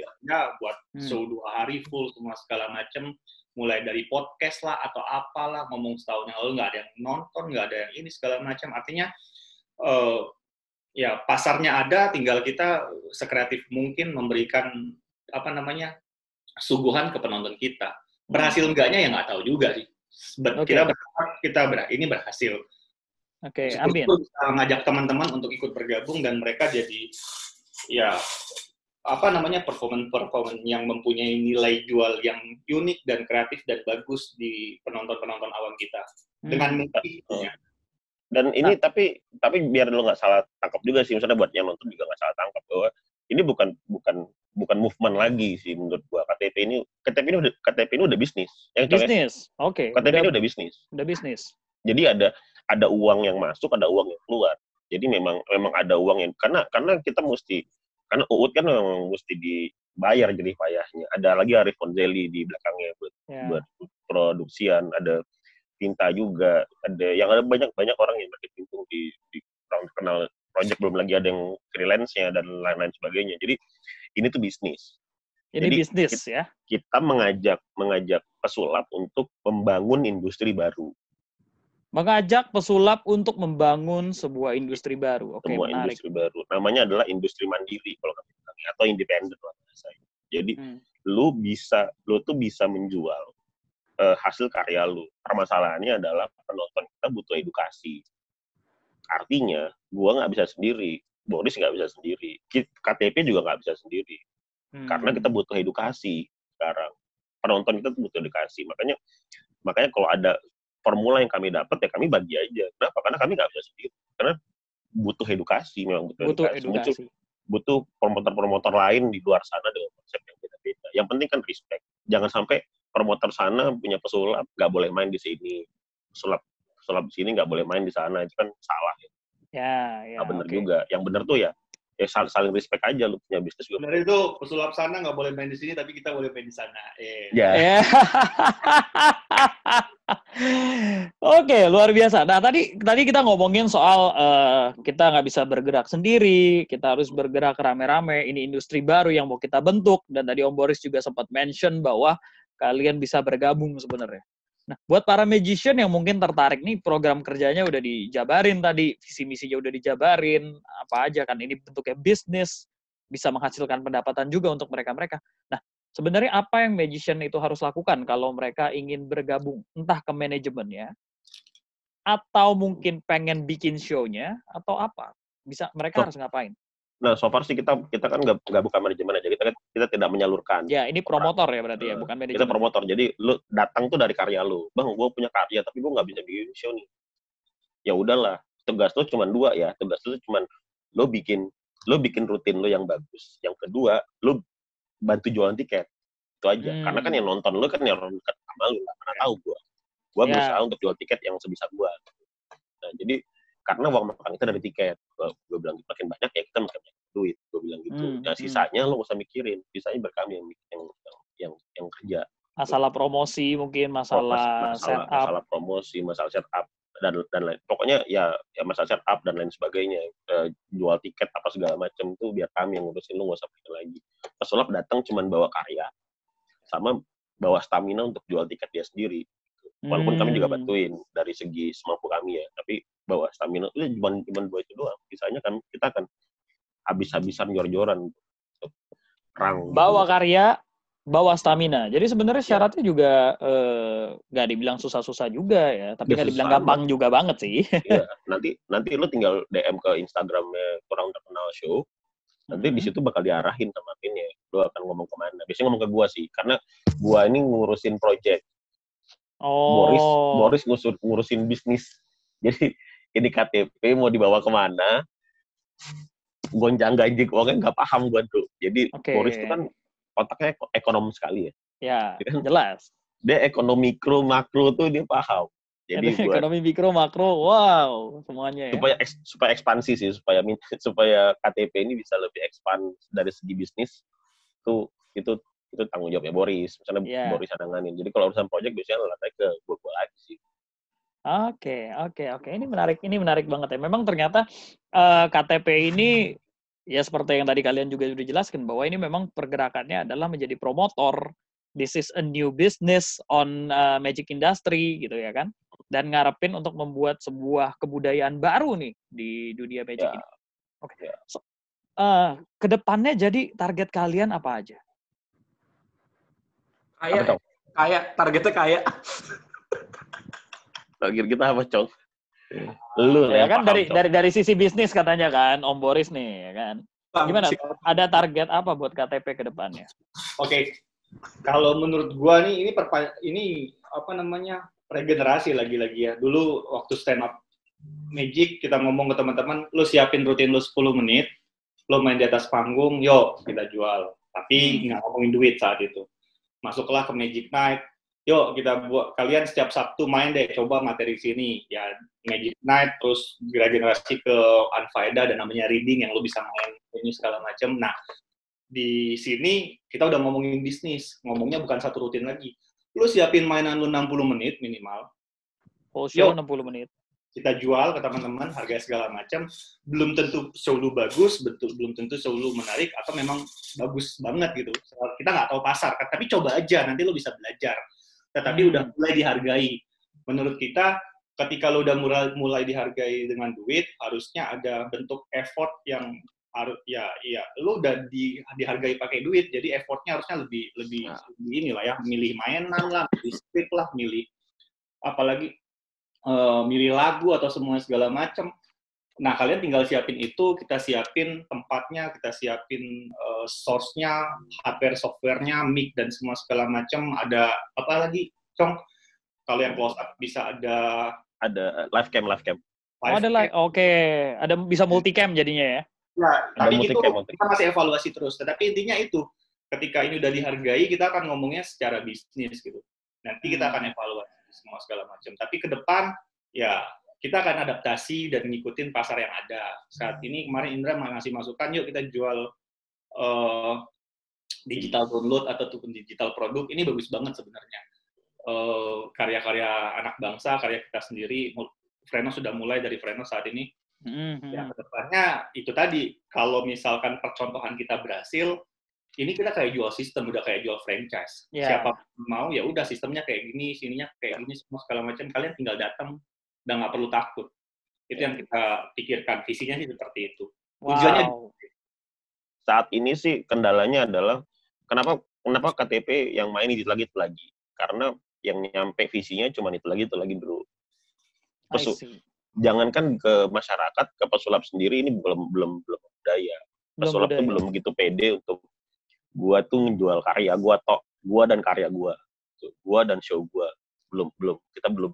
Speaker 3: buat show 2 hari full semua segala macam, mulai dari podcast lah atau apalah, ngomong setahun yang lalu nggak ada yang nonton, nggak ada yang ini segala macam. Artinya ya pasarnya ada, tinggal kita sekreatif mungkin memberikan suguhan ke penonton kita. Berhasil enggaknya ya nggak tahu juga sih. Kita berharap ini berhasil.
Speaker 2: Oke, amin.
Speaker 3: Ngajak teman-teman untuk ikut bergabung dan mereka jadi performance yang mempunyai nilai jual yang unik dan kreatif dan bagus di penonton awam kita. Dengan mungkin.
Speaker 1: Dan ini tapi biar lo nggak salah tangkap juga sih, misalnya buat yang nonton juga nggak salah tangkap bahwa ini bukan movement lagi sih menurut gua. KTP ini udah bisnis.
Speaker 2: Bisnis. Oke.
Speaker 1: KTP ini udah bisnis.
Speaker 2: Udah bisnis.
Speaker 1: Jadi ada uang yang masuk, ada uang yang keluar. Jadi memang ada uang yang karena kita karena UUD kan memang mesti dibayar jerih payahnya. Ada lagi Arif Fonzeli di belakangnya buat produksian, ada Tinta juga, ada banyak orang yang berkecimpung di terkenal project, belum lagi ada yang freelance-nya dan lain-lain sebagainya. Jadi ini tuh bisnis.
Speaker 2: Jadi bisnis ya.
Speaker 1: Kita mengajak pesulap untuk membangun industri baru.
Speaker 2: Mengajak pesulap untuk membangun sebuah industri baru. Oke, menarik.
Speaker 1: Industri baru. Namanya adalah industri mandiri kalau kami bilang, atau independen lah bahasanya. Jadi lu tuh bisa menjual hasil karya lu. Permasalahannya adalah penonton kita butuh edukasi. Artinya, gua nggak bisa sendiri, Boris nggak bisa sendiri, KTP juga nggak bisa sendiri. Karena kita butuh edukasi sekarang. Penonton kita butuh edukasi. Makanya kalau ada formula yang kami dapat, ya kami bagi aja. Kenapa? Karena kami nggak bisa sendiri. Karena butuh edukasi, memang butuh edukasi. Butuh promotor-promotor lain di luar sana dengan konsep yang beda-beda. Yang penting kan respect. Jangan sampai promotor sana punya pesulap, nggak boleh main di sini. Pesulap di sini nggak boleh main di sana. Itu kan salah.
Speaker 2: Ya,
Speaker 1: nggak benar juga. Yang benar tuh ya ya saling respect aja, lu punya bisnis juga.
Speaker 3: Sebenarnya itu pesulap sana nggak boleh main di sini, tapi kita boleh main di sana.
Speaker 1: Ya.
Speaker 2: Oke, luar biasa. Nah, tadi kita ngomongin soal kita nggak bisa bergerak sendiri, kita harus bergerak rame-rame. Ini industri baru yang mau kita bentuk, dan tadi Om Boris juga sempat mention bahwa kalian bisa bergabung sebenarnya. Nah, buat para magician yang mungkin tertarik nih, program kerjanya udah dijabarin tadi, visi misinya udah dijabarin, apa aja kan ini bentuknya bisnis, bisa menghasilkan pendapatan juga untuk mereka-mereka. Nah, sebenarnya apa yang magician itu harus lakukan kalau mereka ingin bergabung, entah ke manajemennya, atau mungkin pengen bikin show-nya, atau apa? Mereka harus ngapain?
Speaker 1: Nah, so far sih kita kan nggak buka manajemen aja, kita tidak menyalurkan.
Speaker 2: Ya, ini promotor ya berarti ya, bukan manajemen.
Speaker 1: Kita promotor, jadi lu datang tuh dari karya lu. Bang, gue punya karya, tapi gue nggak bisa bikin show nih. Ya udahlah, tugas lu cuma 2 ya. Tugas lu cuma lu bikin rutin lu yang bagus. Yang kedua, lu bantu jualan tiket. Itu aja. Karena kan yang nonton lu kan yang dekat sama lu, nggak pernah tahu gue. Gue berusaha untuk jual tiket yang sebisa gue. Nah, jadi karena uang makan kita dari tiket, gue bilang makin banyak ya kita makin banyak duit, gue bilang gitu. Nah, sisanya lo gak usah mikirin, sisanya berkami yang kerja.
Speaker 2: Masalah promosi mungkin, masalah setup,
Speaker 1: masalah promosi, masalah setup dan lain. Pokoknya ya masalah setup dan lain sebagainya. Jual tiket apa segala macam itu biar kami yang ngurusin, lo gak usah pikir lagi. Pesulap datang cuman bawa karya sama bawa stamina untuk jual tiket dia sendiri. Walaupun kami juga bantuin dari segi semampu kami ya, tapi bawa stamina itu cuma 2 itu doang. Sisanya kan kita akan habis-habisan jor-joran.
Speaker 2: Bawa karya, bawa stamina. Jadi sebenarnya syaratnya juga nggak dibilang susah-susah juga ya, tapi nggak dibilang gampang juga banget sih.
Speaker 1: Iya, nanti lu tinggal DM ke Instagramnya Kurang Terkenal Show. Nanti di situ bakal diarahin sama timnya. Lu akan ngomong kemana? Biasanya ngomong ke gua sih, karena gua ini ngurusin project. Boris ngurusin bisnis. Jadi ini KTP mau dibawa kemana? Gonjang-ganjing uangnya nggak paham gue tuh. Jadi Boris itu kan otaknya ekonom sekali ya.
Speaker 2: Ya, jelas.
Speaker 1: Dia ekonomi mikro makro tuh dia paham. Jadi
Speaker 2: ekonomi mikro makro, wow, semuanya ya.
Speaker 1: Supaya ekspansi sih, supaya KTP ini bisa lebih expand dari segi bisnis. Itu tanggung jawabnya Boris. Misalnya Boris ada nanganin. Jadi kalau urusan proyek biasanya lantai ke gue lagi sih.
Speaker 2: Oke. Ini menarik banget ya. Memang ternyata KTP ini ya seperti yang tadi kalian juga sudah jelaskan bahwa ini memang pergerakannya adalah menjadi promotor. This is a new business on magic industry gitu ya kan. Dan ngarepin untuk membuat sebuah kebudayaan baru nih di dunia magic ini. Oke. So, kedepannya jadi target kalian apa aja?
Speaker 4: Targetnya kaya.
Speaker 1: Target kita apa, Cong? Lu
Speaker 2: ya kan dari sisi bisnis katanya kan, Om Boris nih, ya kan. Gimana? Ada target apa buat KTP ke depannya?
Speaker 3: Oke. Kalau menurut gua nih ini apa namanya? Regenerasi lagi-lagi ya. Dulu waktu stand up Magic kita ngomong ke teman-teman, lu siapin rutin lu 10 menit, lu main di atas panggung, yuk kita jual. Tapi nggak ngomongin duit saat itu. Masuklah ke Magic Night, yuk kita buat, kalian setiap Sabtu main deh, coba materi sini. Ya, Magic Night, terus regenerasi ke Unfaedah, dan namanya reading yang lo bisa main ini segala macam. Nah, di sini kita udah ngomongin bisnis, ngomongnya bukan satu rutin lagi. Lo siapin mainan lo 60 menit minimal.
Speaker 2: Oh, show 60 menit.
Speaker 3: Kita jual ke teman-teman, harga segala macam. Belum tentu show lu bagus, belum tentu show lu menarik, atau memang bagus banget gitu. Kita nggak tahu pasar, kan? Tapi coba aja, nanti lu bisa belajar. Tetapi udah mulai dihargai. Menurut kita, ketika lu udah mulai dihargai dengan duit, harusnya ada bentuk effort yang harus lu udah dihargai pakai duit, jadi effortnya harusnya lebih inilah ya, milih mainan lah, milih script lah, milih apalagi milih lagu atau semua segala macam. Nah, kalian tinggal siapin itu, kita siapin tempatnya, kita siapin source-nya, hardware, software-nya, mic dan semua segala macam. Ada apa lagi, Cong? Kalau yang close up bisa ada
Speaker 1: live cam.
Speaker 2: Oke. Ada bisa multicam jadinya ya.
Speaker 3: Ya, tapi itu kita masih evaluasi terus. Tetapi intinya itu, ketika ini udah dihargai, kita akan ngomongnya secara bisnis gitu. Nanti kita akan evaluasi semua segala macam. Tapi ke depan, ya kita akan adaptasi dan ngikutin pasar yang ada. Saat ini kemarin Indra ngasih masukan, yuk kita jual digital download ataupun digital produk. Ini bagus banget sebenarnya. Karya-karya anak bangsa, karya kita sendiri. Frenos sudah mulai dari Frenos saat ini. Ya, kedepannya itu tadi, kalau misalkan percontohan kita berhasil, ini kita kayak jual sistem, udah kayak jual franchise. Siapa mau, ya udah sistemnya kayak gini, sininya kayak gini, semua segala macam. Kalian tinggal datang, udah nggak perlu takut. Itu yang kita pikirkan, visinya sih seperti itu. Tujuannya
Speaker 1: saat ini sih kendalanya adalah kenapa KTP yang main itu lagi. Karena yang nyampe visinya cuma itu lagi bro. Jangankan ke masyarakat, ke pesulap sendiri ini belum budaya. Pesulap tuh belum begitu pede untuk gua tuh ngejual karya gua dan karya gua dan show gua. Belum kita belum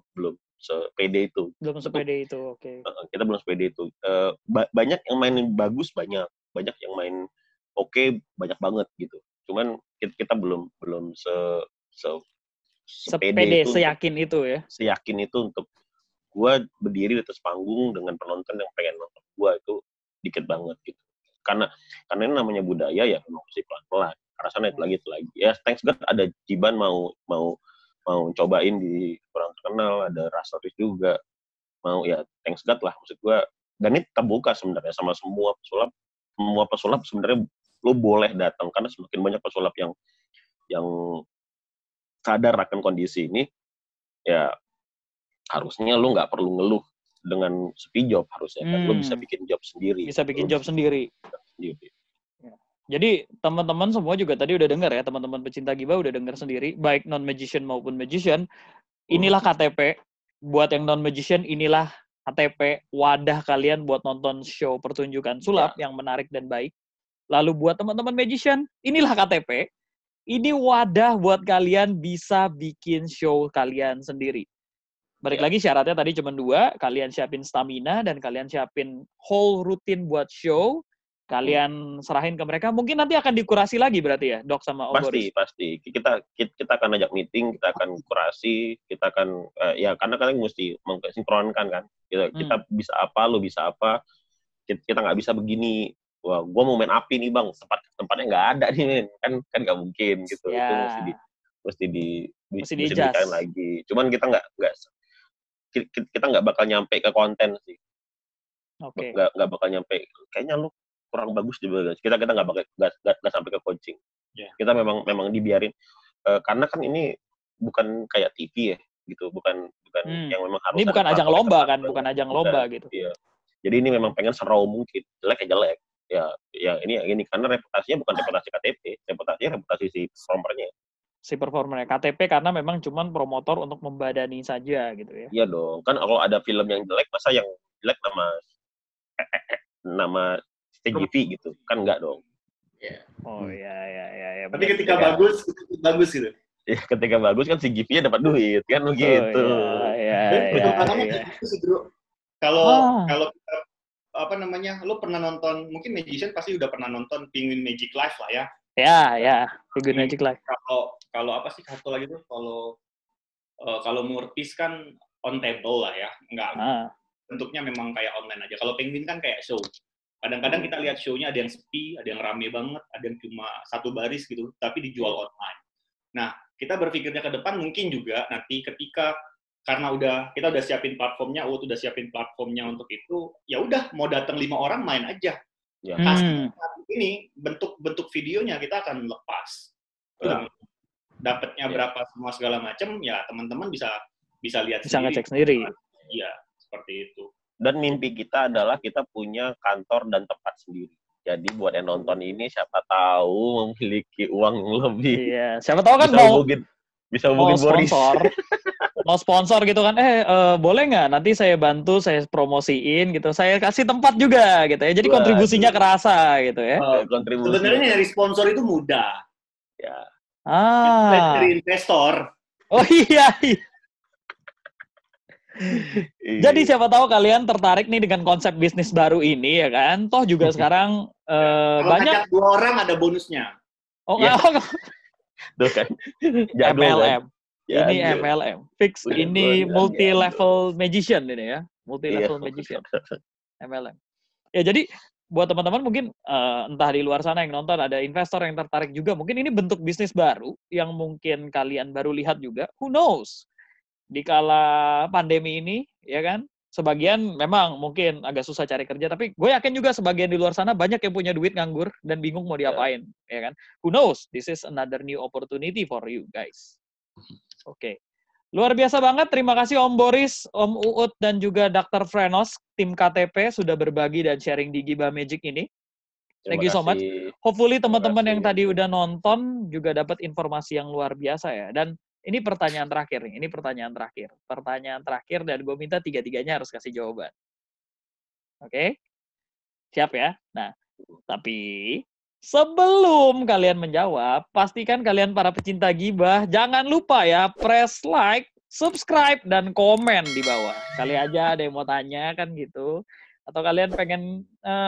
Speaker 1: sepede itu.
Speaker 2: Oke.
Speaker 1: Kita belum sepede itu. Banyak yang main bagus, banyak yang main oke, banyak banget gitu. Cuman kita belum sepede itu,
Speaker 2: seyakin itu ya.
Speaker 1: Seyakin itu untuk gue berdiri di atas panggung dengan penonton yang pengen nonton gue, itu dikit banget gitu. Karena ini namanya budaya ya, memang mesti pelan-pelan. Rasanya itu lagi. Ya thanks God ada Jiban mau cobain di kurang terkenal, ada Rastoris juga mau, ya thanks God lah maksud gue. Dan ini terbuka sebenarnya sama semua pesulap sebenarnya lo boleh datang, karena semakin banyak pesulap yang sadar akan kondisi ini, ya harusnya lo nggak perlu ngeluh dengan sepi job harusnya kan. Lo bisa bikin job sendiri.
Speaker 2: Jadi teman-teman semua juga tadi udah dengar ya, teman-teman pecinta Gibah udah dengar sendiri, baik non-magician maupun magician, inilah KTP. Buat yang non-magician, inilah KTP, wadah kalian buat nonton show pertunjukan sulap yang menarik dan baik. Lalu buat teman-teman magician, inilah KTP. Ini wadah buat kalian bisa bikin show kalian sendiri. Balik lagi syaratnya tadi cuma 2, kalian siapin stamina dan kalian siapin whole rutin buat show, kalian serahin ke mereka. Mungkin nanti akan dikurasi lagi berarti ya, Dok sama Om Boris?
Speaker 1: Pasti. Kita akan ajak meeting, kita akan kurasi, kita akan ya karena kalian mesti mengsinkronkan kan. Kita bisa apa, lu bisa apa. Kita nggak bisa begini. Wah, gua mau main api nih bang, tempatnya nggak ada nih, kan nggak mungkin gitu. Itu mesti dicariin lagi. Cuman kita nggak bakal nyampe ke konten sih.
Speaker 2: Oke.
Speaker 1: Nggak bakal nyampe. Kayaknya lu kurang bagus juga. Kita nggak sampai ke coaching. Kita memang dibiarin. Karena kan ini bukan kayak TV ya, gitu. Bukan yang memang harus.
Speaker 2: Ini bukan ajang lomba kan, bukan ajang lomba gitu.
Speaker 1: Iya. Jadi ini memang pengen seraw mungkin. Jelek. Ya ini karena reputasinya bukan reputasi KTP, reputasi si performernya.
Speaker 2: KTP karena memang cuman promotor untuk membadani saja gitu ya.
Speaker 1: Iya dong. Kan kalau ada film yang jelek, masa yang jelek nama CGV gitu. Kan enggak dong.
Speaker 3: Yeah.
Speaker 2: Oh ya.
Speaker 3: Tapi ketika bagus gitu.
Speaker 1: Ya, ketika bagus kan CGV-nya dapat duit kan begitu.
Speaker 2: Iya.
Speaker 3: Kalau kita lo pernah nonton, mungkin Magician pasti udah pernah nonton Penguin Magic Live lah ya.
Speaker 2: Ya, Penguin Magic Live.
Speaker 3: Kalau apa sih satu lagi tuh, kalau Murphy's kan on table lah ya, enggak bentuknya memang kayak online aja. Kalau Penguin kan kayak show. Kadang-kadang kita lihat show-nya ada yang sepi, ada yang rame banget, ada yang cuma satu baris gitu, tapi dijual online. Nah, kita berpikirnya ke depan mungkin juga nanti ketika karena kita udah siapin platformnya, udah siapin platformnya untuk itu, ya udah mau datang 5 orang main aja. Ini bentuk videonya kita akan lepas. Dapatnya berapa semua segala macam, ya teman-teman bisa lihat
Speaker 2: bisa ngecek sendiri.
Speaker 3: Iya, seperti itu.
Speaker 1: Dan mimpi kita adalah kita punya kantor dan tempat sendiri. Jadi buat yang nonton ini siapa tahu memiliki uang yang lebih.
Speaker 2: Iya, siapa tahu kan
Speaker 1: bisa hubungin Boris.
Speaker 2: Mau sponsor gitu kan, boleh nggak nanti saya bantu, saya promosiin gitu, saya kasih tempat juga gitu ya, jadi kontribusinya kerasa gitu ya.
Speaker 3: Sebenarnya dari sponsor itu mudah.
Speaker 1: Ya.
Speaker 3: Dari investor.
Speaker 2: Oh iya. Jadi siapa tahu kalian tertarik nih dengan konsep bisnis baru ini ya kan, toh juga sekarang banyak.
Speaker 3: 2 orang ada bonusnya.
Speaker 2: Oh nggak.
Speaker 1: Tuh kan.
Speaker 2: MLM. Ini MLM. Fix ini multi-level magician ini ya. multi-level magician, MLM. Ya jadi buat teman-teman mungkin entah di luar sana yang nonton ada investor yang tertarik juga, mungkin ini bentuk bisnis baru yang mungkin kalian baru lihat juga. Who knows? Di kala pandemi ini, ya kan? Sebagian memang mungkin agak susah cari kerja, tapi gue yakin juga sebagian di luar sana banyak yang punya duit nganggur dan bingung mau diapain, ya kan? Who knows? This is another new opportunity for you guys. Oke. Luar biasa banget, terima kasih Om Boris, Om Uut, dan juga Dr. Frenos, tim KTP sudah berbagi dan sharing di Gibah Magic ini. Thank you so much. Hopefully teman-teman yang tadi udah nonton juga dapat informasi yang luar biasa ya. Dan ini pertanyaan terakhir nih, Pertanyaan terakhir dan gue minta tiga-tiganya harus kasih jawaban. Oke? Siap ya? Nah, tapi sebelum kalian menjawab, pastikan kalian para pecinta gibah, jangan lupa ya, press like, subscribe, dan komen di bawah. Kali aja ada yang mau tanya kan gitu. Atau kalian pengen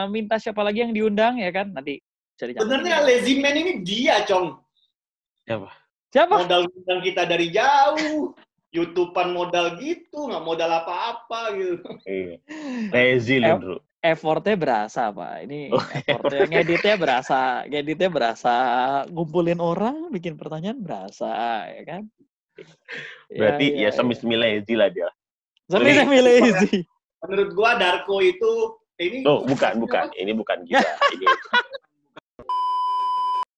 Speaker 2: minta siapa lagi yang diundang ya kan? Nanti cari.
Speaker 3: Sebenarnya Lazy Man ini dia, Cong.
Speaker 2: Siapa?
Speaker 3: Modal undang kita dari jauh. YouTube-an modal gitu, nggak modal apa-apa gitu.
Speaker 1: Lazy lu, Bro.
Speaker 2: Effortnya berasa, Pak. Ini effortnya, ngeditnya berasa, ngumpulin orang, bikin pertanyaan berasa, ya kan?
Speaker 1: Berarti ya semi-semi lazy lah dia.
Speaker 2: Semi-semi lazy.
Speaker 3: Menurut gua Darko itu ini.
Speaker 1: Oh, bukan. Ini bukan gila.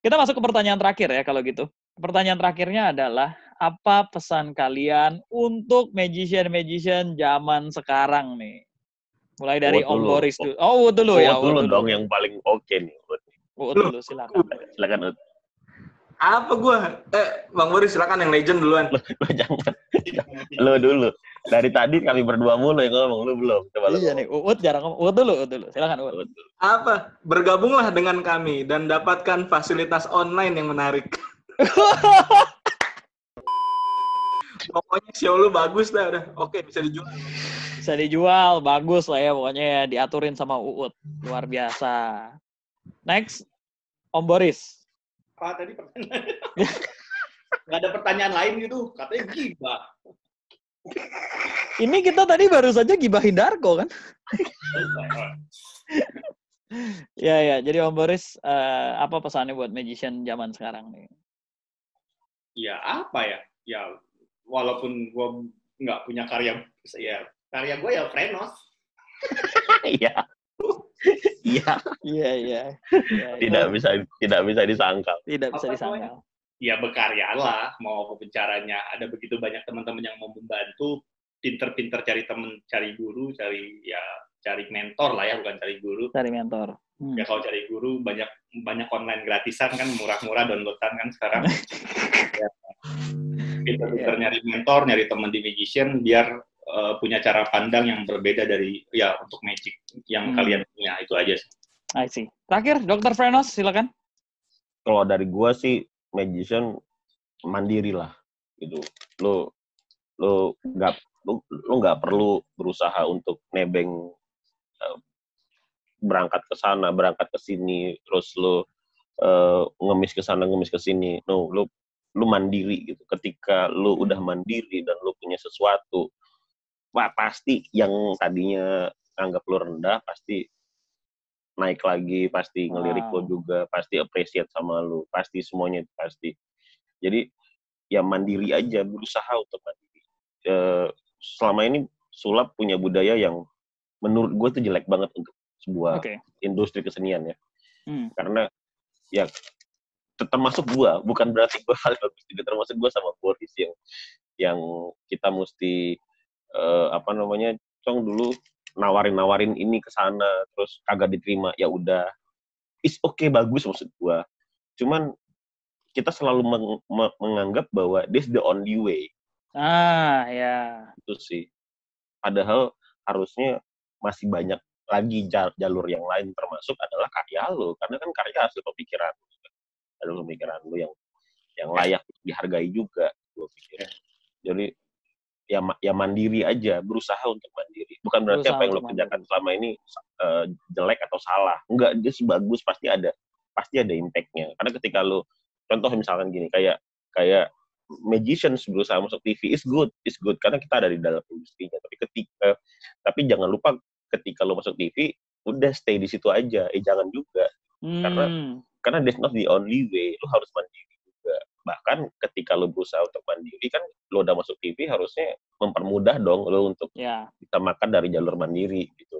Speaker 2: Kita masuk ke pertanyaan terakhir ya kalau gitu. Pertanyaan terakhirnya adalah, apa pesan kalian untuk magician zaman sekarang nih? Mulai dari Om Boris dulu. Oh, dulu ya.
Speaker 1: Dulu dong yang paling oke nih.
Speaker 2: Dulu, silakan.
Speaker 1: Silakan, Ut.
Speaker 4: Apa gua? Bang Boris silakan yang legend duluan.
Speaker 1: Lo jangan. Lo dulu. Dari tadi kami berdua mulu yang ngomong, lu belum. Coba lu.
Speaker 2: Iya nih, Uut jarang ngomong. Uut dulu. Silakan, Uut.
Speaker 4: Apa? Bergabunglah dengan kami dan dapatkan fasilitas online yang menarik. Pokoknya show lu bagus dah udah. Oke, bisa dijual.
Speaker 2: Bisa dijual, bagus lah ya pokoknya ya, diaturin sama Uut. Luar biasa. Next, Om Boris.
Speaker 3: Apa tadi pertanyaannya? Nggak ada pertanyaan lain gitu, katanya gibah.
Speaker 2: Ini kita tadi baru saja gibahin Darko kan? Ya, jadi Om Boris, apa pesannya buat magician zaman sekarang nih?
Speaker 3: Ya apa ya? Ya walaupun gue nggak punya karya, ya karya gue ya Frenos.
Speaker 1: Iya. Tidak bisa disangkal.
Speaker 2: Tidak bisa disangkal.
Speaker 3: Ya berkaryalah, mau caranya. Ada begitu banyak teman-teman yang mau membantu, pinter-pinter cari teman, cari guru, cari mentor lah ya, bukan cari guru.
Speaker 2: Cari mentor.
Speaker 3: Ya kalau cari guru banyak online gratisan kan, murah-murah downloadan kan sekarang. Ya. Pinter-pinter nyari mentor, nyari teman di magician biar punya cara pandang yang berbeda dari untuk magic yang kalian punya, itu aja sih.
Speaker 2: I see. Terakhir, Dr. Frenos, silakan.
Speaker 1: Kalau dari gua sih magician mandiri lah gitu. Lo nggak perlu berusaha untuk nebeng berangkat ke sana, berangkat ke sini, terus lo ngemis ke sana, ngemis ke sini. No, lo mandiri gitu. Ketika lo udah mandiri dan lo punya sesuatu, pasti yang tadinya anggap lo rendah pasti naik lagi, pasti ngelirik lo juga, pasti appreciate sama lo, pasti semuanya itu pasti. Jadi ya mandiri aja, berusaha untuk mandiri. Selama ini sulap punya budaya yang menurut gue tuh jelek banget untuk sebuah industri kesenian ya. Karena ya termasuk gue, bukan berarti gue hal bagus juga, termasuk gue sama Boris yang kita mesti Cong dulu nawarin ini ke sana terus kagak diterima, ya udah it's okay, bagus maksud gua, cuman kita selalu menganggap bahwa this the only way. Itu sih, padahal harusnya masih banyak lagi jalur yang lain, termasuk adalah karya lo, karena kan karya hasil pemikiran lo yang layak dihargai juga, gua pikir. Jadi ya mandiri aja, berusaha untuk mandiri. Bukan berarti apa yang lo kerjakan selama ini jelek atau salah. Enggak, dia bagus, pasti ada impact-nya. Karena ketika lo, contoh misalkan gini, kayak magicians berusaha masuk TV is good karena kita ada di dalam industrinya. Tapi jangan lupa ketika lo masuk TV, udah stay di situ aja. Jangan juga. Karena that's not the only way. Lo harus mandiri juga. Bahkan ketika lo berusaha untuk mandiri, kan lo udah masuk TV, harusnya mempermudah dong lo untuk bisa makan dari jalur mandiri gitu.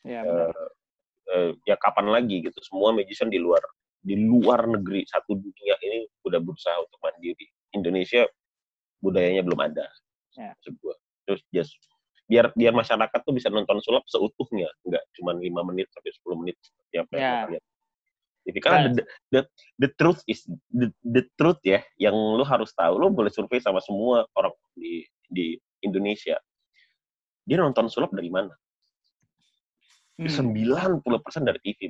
Speaker 1: Ya kapan lagi gitu. Semua magician di luar negeri, satu dunia ini udah berusaha untuk mandiri. Indonesia budayanya belum ada. Maksud gua. Terus biar masyarakat tuh bisa nonton sulap seutuhnya, nggak cuma 5 menit sampai 10 menit yang lihat. Jadi karena the truth is the truth ya, yang lu harus tahu. Lu boleh survei sama semua orang di Indonesia. Dia nonton sulap dari mana? 90% dari TV.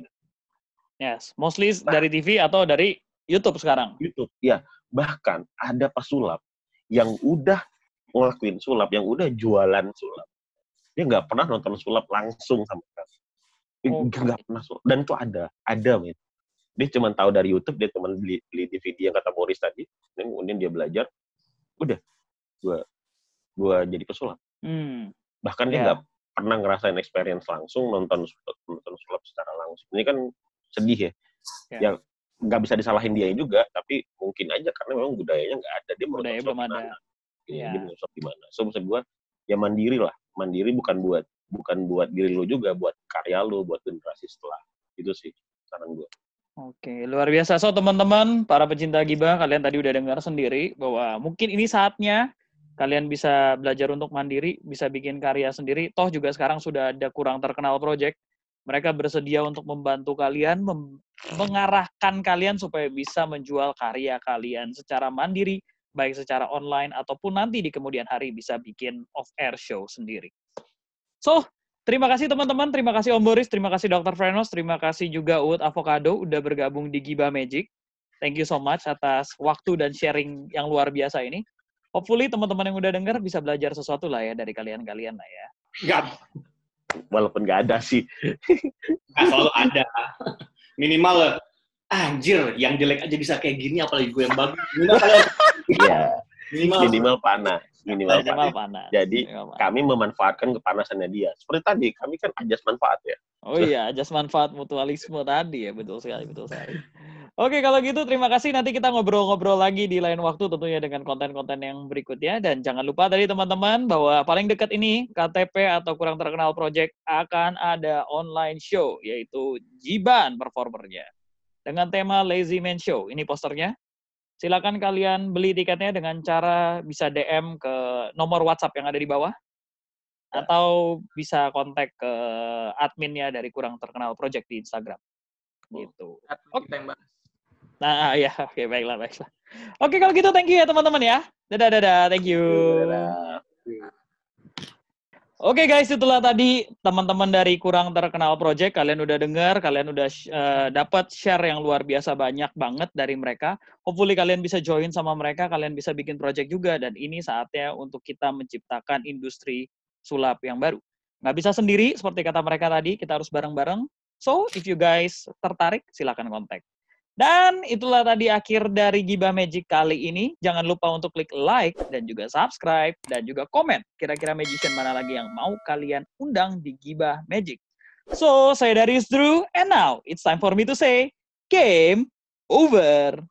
Speaker 2: Yes, mostly dari TV atau dari YouTube sekarang.
Speaker 1: YouTube, ya. Bahkan ada pesulap yang udah ngelakuin sulap, yang udah jualan sulap. Dia nggak pernah nonton sulap langsung sama sekali. Nggak pernah sulap. Dan itu ada, men. Dia cuma tahu dari YouTube, dia cuma beli DVD yang kata Boris tadi, dan kemudian dia belajar. Udah, gua jadi pesulap. Bahkan dia nggak pernah ngerasain experience langsung nonton sulap secara langsung. Ini kan sedih ya. Yang nggak bisa disalahin dia juga, tapi mungkin aja karena memang budayanya nggak ada. Dia
Speaker 2: budaya belum ada.
Speaker 1: Dia mau sulap di mana? So maksud gue, ya mandiri lah. Mandiri bukan buat diri lo juga, buat karya lo, buat generasi setelah. Itu sih saran gue.
Speaker 2: Oke, luar biasa. So teman-teman, para pecinta gibah, kalian tadi udah dengar sendiri bahwa mungkin ini saatnya kalian bisa belajar untuk mandiri, bisa bikin karya sendiri. Toh juga sekarang sudah ada Kurang Terkenal Project. Mereka bersedia untuk membantu kalian, mengarahkan kalian supaya bisa menjual karya kalian secara mandiri, baik secara online ataupun nanti di kemudian hari bisa bikin off-air show sendiri. So, terima kasih teman-teman, terima kasih Om Boris, terima kasih Dr. Frenos, terima kasih juga Uut Avocado udah bergabung di Gibah Magic. Thank you so much atas waktu dan sharing yang luar biasa ini. Hopefully teman-teman yang udah denger bisa belajar sesuatu lah ya dari kalian-kalian lah ya.
Speaker 1: Walaupun nggak ada sih.
Speaker 3: Nggak selalu ada. Minimal, anjir, yang jelek aja bisa kayak gini, apalagi gue yang bagus.
Speaker 1: Minimal panas. Minimal panas. Jadi kami memanfaatkan kepanasannya dia. Seperti tadi, kami kan ajas manfaat ya.
Speaker 2: Oh iya, ajas manfaat mutualisme tadi ya, betul sekali. Oke, kalau gitu terima kasih. Nanti kita ngobrol-ngobrol lagi di lain waktu tentunya dengan konten-konten yang berikutnya. Dan jangan lupa tadi teman-teman bahwa paling dekat ini KTP atau Kurang Terkenal Project akan ada online show, yaitu Jiban performernya. Dengan tema Lazy Man Show. Ini posternya. Silakan kalian beli tiketnya dengan cara bisa DM ke nomor WhatsApp yang ada di bawah. Atau bisa kontak ke adminnya dari Kurang Terkenal Project di Instagram. Gitu.
Speaker 4: Oke.
Speaker 2: Nah, ya, oke, baiklah. Oke, kalau gitu thank you ya teman-teman ya. Dadah, thank you. Oke guys, itulah tadi teman-teman dari Kurang Terkenal Project. Kalian udah dengar, kalian udah dapat share yang luar biasa banyak banget dari mereka. Hopefully kalian bisa join sama mereka, kalian bisa bikin project juga. Dan ini saatnya untuk kita menciptakan industri sulap yang baru. Nggak bisa sendiri, seperti kata mereka tadi, kita harus bareng-bareng. So, if you guys tertarik, silakan kontak. Dan itulah tadi akhir dari Gibah Magic kali ini. Jangan lupa untuk klik like dan juga subscribe dan juga komen. Kira-kira magician mana lagi yang mau kalian undang di Gibah Magic. So, saya Darius Drew, and now it's time for me to say, game over.